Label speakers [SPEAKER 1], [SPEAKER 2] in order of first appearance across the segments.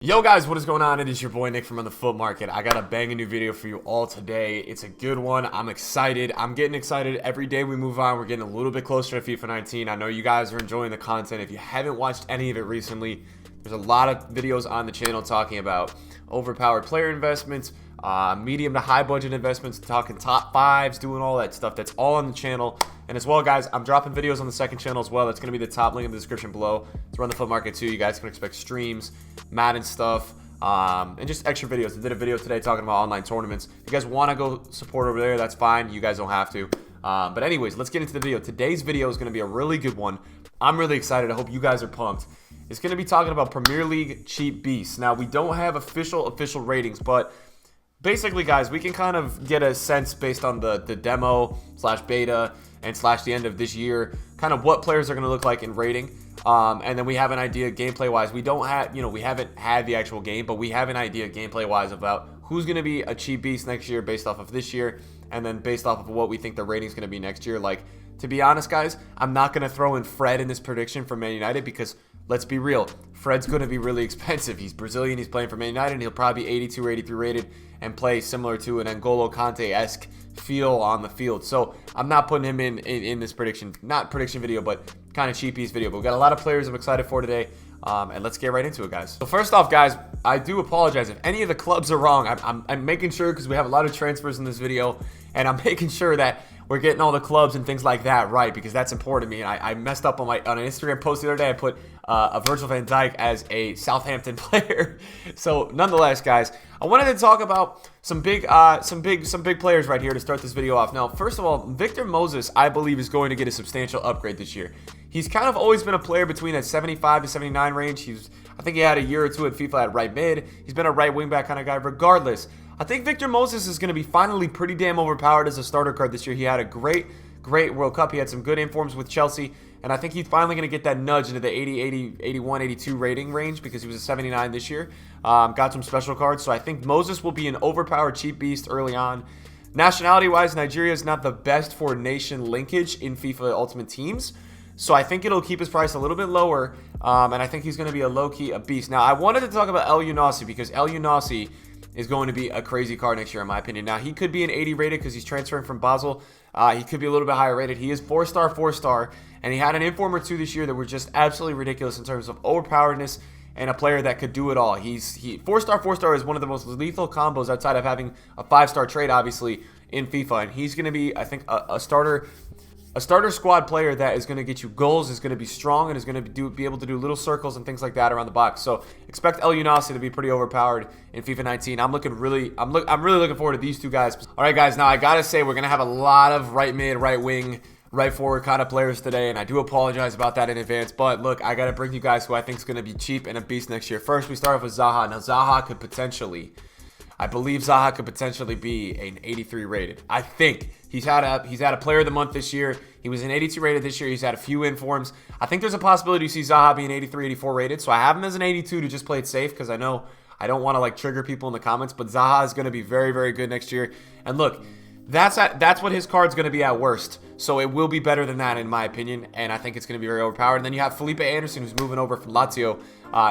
[SPEAKER 1] Yo guys, what is going on? It is your boy Nick from On The Foot Market. I got a banging new video for you all today. It's a good one. I'm excited. I'm getting excited every day we move on. We're getting a little bit closer to FIFA 19. I know you guys are enjoying the content. If you haven't watched any of it recently, there's a lot of videos on the channel talking about overpowered player investments, medium to high budget investments, talking top fives, doing all that stuff. That's all on the channel. And as well, guys, I'm dropping videos on the second channel as well. That's going to be the top link in the description below. It's Run the Foot Market too. You guys can expect streams, Madden stuff, and just extra videos. I did a video today talking about online tournaments. If you guys want to go support over there, that's fine. You guys don't have to. But anyways, let's get into the video. Today's video is going to be a really good one. I'm really excited. I hope you guys are pumped. It's going to be talking about Premier League cheap beasts. Now, we don't have official ratings, but basically, guys, we can kind of get a sense based on the demo / beta and / the end of this year, kind of what players are going to look like in rating. And then we have an idea gameplay-wise. We don't have, we haven't had the actual game, but we have an idea gameplay-wise about who's going to be a cheap beast next year based off of this year, and then based off of what we think the rating's going to be next year. Like, to be honest, guys, I'm not going to throw in Fred in this prediction for Man United because, let's be real, Fred's going to be really expensive. He's Brazilian, he's playing for Man United, and he'll probably be 82 or 83 rated and play similar to an N'Golo Kante-esque feel on the field. So I'm not putting him in this prediction, not prediction video, but kind of cheapies video. But we've got a lot of players I'm excited for today, and let's get right into it, guys. So first off, guys, I do apologize if any of the clubs are wrong. I'm making sure, because we have a lot of transfers in this video, and I'm making sure that we're getting all the clubs and things like that right, because that's important to me. And I messed up on an Instagram post the other day. I put a Virgil van Dijk as a Southampton player. So nonetheless, guys, I wanted to talk about some big players right here to start this video off. Now, first of all, Victor Moses, I believe, is going to get a substantial upgrade this year. He's kind of always been a player between that 75 to 79 range. I think he had a year or two at FIFA at right mid. He's been a right wing back kind of guy. Regardless, I think Victor Moses is going to be finally pretty damn overpowered as a starter card this year. He had a great World Cup. He had some good informs with Chelsea, and I think he's finally going to get that nudge into the 80, 80, 81, 82 rating range because he was a 79 this year. Got some special cards, so I think Moses will be an overpowered cheap beast early on. Nationality-wise, Nigeria is not the best for nation linkage in FIFA Ultimate Teams, so I think it'll keep his price a little bit lower, and I think he's going to be a low-key beast. Now, I wanted to talk about El Younousi because El Younousi is going to be a crazy card next year, in my opinion. Now, he could be an 80 rated because he's transferring from Basel. He could be a little bit higher rated. He is 4-star, and he had an inform or two this year that were just absolutely ridiculous in terms of overpoweredness and a player that could do it all. 4-star is one of the most lethal combos outside of having a 5-star trade, obviously, in FIFA, and he's going to be, I think, a starter squad player that is going to get you goals, is going to be strong, and is going to be able to do little circles and things like that around the box. So expect El Younousi to be pretty overpowered in FIFA 19. I'm really looking forward to these two guys. All right, guys. Now I gotta say we're gonna have a lot of right mid, right wing, right forward kind of players today, and I do apologize about that in advance. But look, I gotta bring you guys who I think is gonna be cheap and a beast next year. First, we start off with Zaha. Now Zaha could potentially, I believe Zaha could potentially be an 83 rated. I think he's had a player of the month this year. He was an 82 rated this year. He's had a few informs. I think there's a possibility you see Zaha being 83, 84 rated. So I have him as an 82 to just play it safe because I know I don't want to like trigger people in the comments. But Zaha is going to be very, very good next year. And look, that's what his card's going to be at worst. So it will be better than that in my opinion. And I think it's going to be very overpowered. And then you have Felipe Anderson, who's moving over from Lazio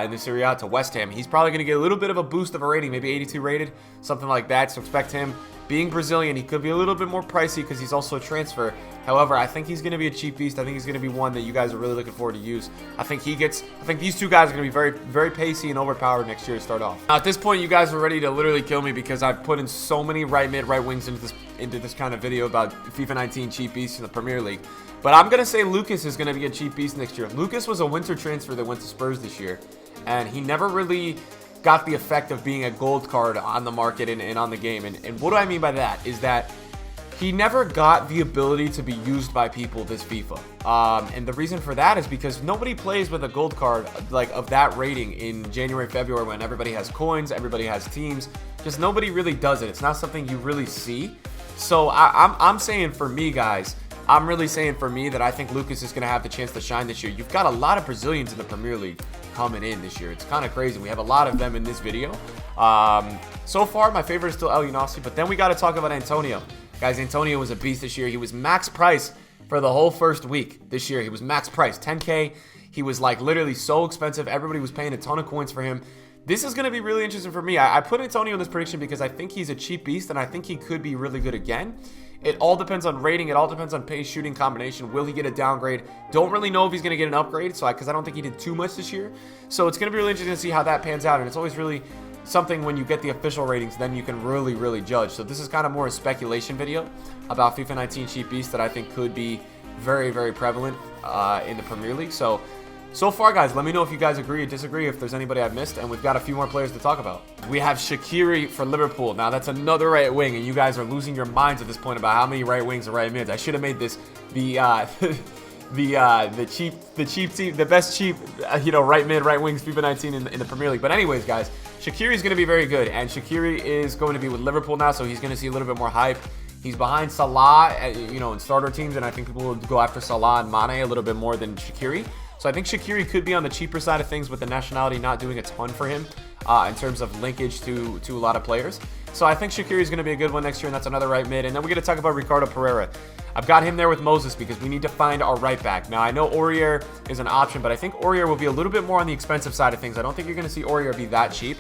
[SPEAKER 1] in the Serie A to West Ham. He's probably going to get a little bit of a boost of a rating, maybe 82 rated, something like that. So expect him. Being Brazilian, he could be a little bit more pricey because he's also a transfer. However, I think he's going to be a cheap beast. I think he's going to be one that you guys are really looking forward to use. I think these two guys are going to be very, very pacey and overpowered next year to start off. Now, at this point, you guys are ready to literally kill me because I've put in so many right mid, right wings into this kind of video about FIFA 19 cheap beasts in the Premier League. But I'm going to say Lucas is going to be a cheap beast next year. Lucas was a winter transfer that went to Spurs this year, and he never really got the effect of being a gold card on the market and on the game. And what do I mean by that is that he never got the ability to be used by people this FIFA. And the reason for that is because nobody plays with a gold card like of that rating in January, February when everybody has coins, everybody has teams. Just nobody really does it. It's not something you really see. So I'm saying for me, guys, I'm really saying for me that I think Lucas is going to have the chance to shine this year. You've got a lot of Brazilians in the Premier League coming in this year. It's kind of crazy. We have a lot of them in this video. So far, my favorite is still El Younousi, but then we got to talk about Antonio. Guys, Antonio was a beast this year. He was max price for the whole first week this year. He was max price, 10K. He was like literally so expensive. Everybody was paying a ton of coins for him. This is going to be really interesting for me. I put Antonio in this prediction because I think he's a cheap beast, and I think he could be really good again. It all depends on rating. It all depends on pace, shooting combination. Will he get a downgrade? Don't really know if he's going to get an upgrade, because I don't think he did too much this year. So it's going to be really interesting to see how that pans out, and it's always really something when you get the official ratings, then you can really judge. So this is kind of more a speculation video about FIFA 19 cheap beast that I think could be very prevalent in the Premier League. So far, guys, let me know if you guys agree or disagree, if there's anybody I've missed, and we've got a few more players to talk about. We have Shaqiri for Liverpool. Now, that's another right wing, and you guys are losing your minds at this point about how many right wings and right mids. I should have made this the best cheap right mid, right wings FIFA 19 in the Premier League. But anyways, guys, Shaqiri is going to be very good, and Shaqiri is going to be with Liverpool now, so he's going to see a little bit more hype. He's behind Salah, in starter teams, and I think people will go after Salah and Mane a little bit more than Shaqiri. So I think Shaqiri could be on the cheaper side of things, with the nationality not doing a ton for him in terms of linkage to a lot of players. So I think Shaqiri is going to be a good one next year, and that's another right mid. And then we're going to talk about Shaqiri Pereira. I've got him there with Moses because we need to find our right back. Now, I know Aurier is an option, but I think Aurier will be a little bit more on the expensive side of things. I don't think you're going to see Aurier be that cheap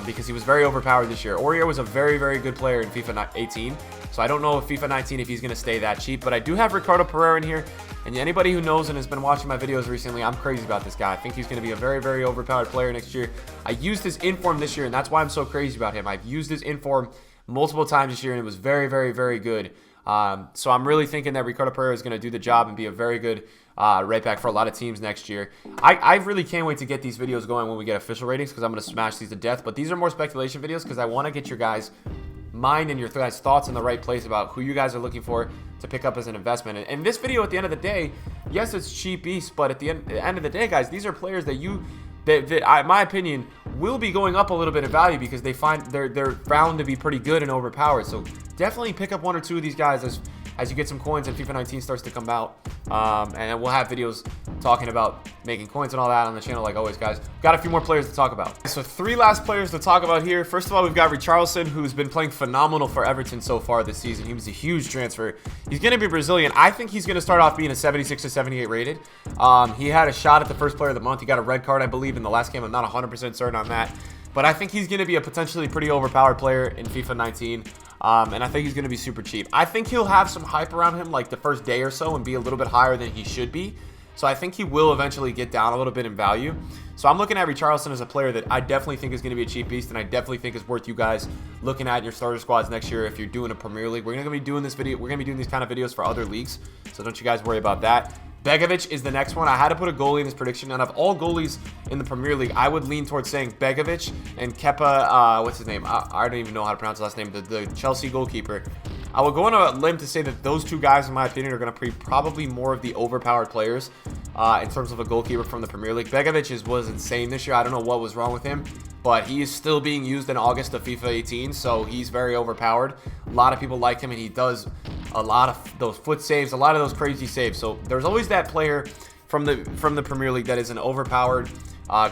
[SPEAKER 1] because he was very overpowered this year. Aurier was a very good player in FIFA 18. So I don't know if FIFA 19 if he's going to stay that cheap, but I do have Shaqiri Pereira in here. And anybody who knows and has been watching my videos recently, I'm crazy about this guy. I think he's going to be a very overpowered player next year. I used his inform this year, and that's why I'm so crazy about him. I've used his inform multiple times this year, and it was very good. So I'm really thinking that Shaqiri Pereira is going to do the job and be a very good right back for a lot of teams next year. I really can't wait to get these videos going when we get official ratings, because I'm going to smash these to death. But these are more speculation videos because I want to get your guys' mind and your guys' thoughts in the right place about who you guys are looking for to pick up as an investment. And this video, at the end of the day, yes, it's cheap beast, but at the end of the day, guys, these are players that in my opinion, will be going up a little bit in value because they're found to be pretty good and overpowered. So definitely pick up one or two of these guys as you get some coins and FIFA 19 starts to come out. And we'll have videos talking about making coins and all that on the channel, like always, guys. Got a few more players to talk about. So 3 last players to talk about here. First of all, we've got Charleston, who's been playing phenomenal for Everton so far this season. He was a huge transfer. He's going to be Brazilian. I think he's going to start off being a 76 to 78 rated. He had a shot at the first player of the month. He got a red card, I believe, in the last game. I'm not 100% certain on that. But I think he's going to be a potentially pretty overpowered player in FIFA 19. And I think he's going to be super cheap. I think he'll have some hype around him like the first day or so and be a little bit higher than he should be. So I think he will eventually get down a little bit in value. So I'm looking at Charleston as a player that I definitely think is going to be a cheap beast, and I definitely think is worth you guys looking at in your starter squads next year if you're doing a Premier League. We're going to be doing this video. We're going to be doing these kind of videos for other leagues, so don't you guys worry about that. Begovic is the next one. I had to put a goalie in this prediction. Out of all goalies in the Premier League, I would lean towards saying Begovic and Kepa, what's his name? I don't even know how to pronounce his last name. The Chelsea goalkeeper. I would go on a limb to say that those two guys, in my opinion, are going to be probably more of the overpowered players in terms of a goalkeeper from the Premier League. Begovic was insane this year. I don't know what was wrong with him, but he is still being used in August of FIFA 18, so he's very overpowered. A lot of people like him, and he does a lot of those foot saves, a lot of those crazy saves. So there's always that player from the Premier League that is an overpowered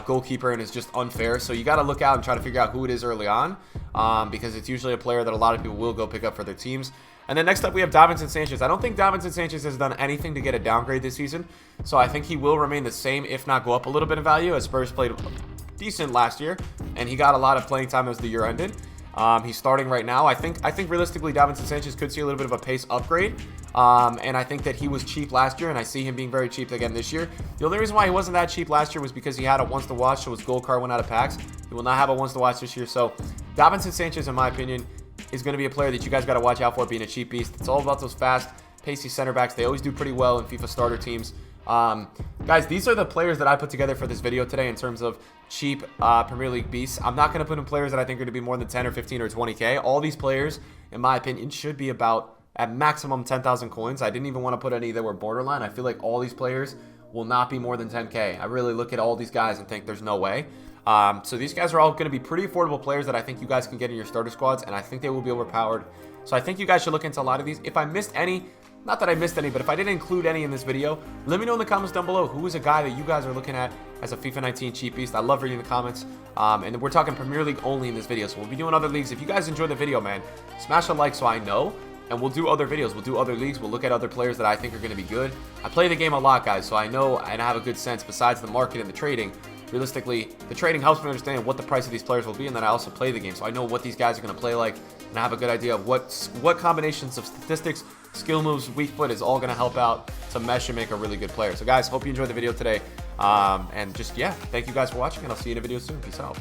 [SPEAKER 1] goalkeeper and is just unfair. So you got to look out and try to figure out who it is early on because it's usually a player that a lot of people will go pick up for their teams. And then next up we have Davinson Sanchez. I don't think Davinson Sanchez has done anything to get a downgrade this season, so I think he will remain the same, if not go up a little bit in value, as Spurs played decent last year, and he got a lot of playing time as the year ended. He's starting right now. I think realistically Davinson Sanchez could see a little bit of a pace upgrade. And I think that he was cheap last year, and I see him being very cheap again this year. The only reason why he wasn't that cheap last year was because he had a once to watch, so his gold card went out of packs. He will not have a once to watch this year. So Davinson Sanchez, in my opinion, is going to be a player that you guys got to watch out for being a cheap beast. It's all about those fast, pacey center backs. They always do pretty well in FIFA starter teams. Guys, these are the players that I put together for this video today in terms of cheap Premier League beasts. I'm not going to put in players that I think are going to be more than 10 or 15 or 20k. All these players, in my opinion, should be about at maximum 10,000 coins. I didn't even want to put any that were borderline. I feel like all these players will not be more than 10k. I really look at all these guys and think there's no way. So these guys are all going to be pretty affordable players that I think you guys can get in your starter squads, and I think they will be overpowered. So I think you guys should look into a lot of these. If I missed any, not that I missed any, but if I didn't include any in this video, let me know in the comments down below who is a guy that you guys are looking at as a FIFA 19 cheap beast. I love reading the comments. And we're talking Premier League only in this video, so we'll be doing other leagues. If you guys enjoyed the video, man, smash a like so I know. And we'll do other videos. We'll do other leagues. We'll look at other players that I think are going to be good. I play the game a lot, guys, so I know and I have a good sense, besides the market and the trading, realistically, the trading helps me understand what the price of these players will be, and then I also play the game, so I know what these guys are going to play like, and I have a good idea of what combinations of statistics, skill moves, weak foot is all going to help out to mesh and make a really good player. So guys, hope you enjoyed the video today, and just, yeah, thank you guys for watching, and I'll see you in a video soon. Peace out.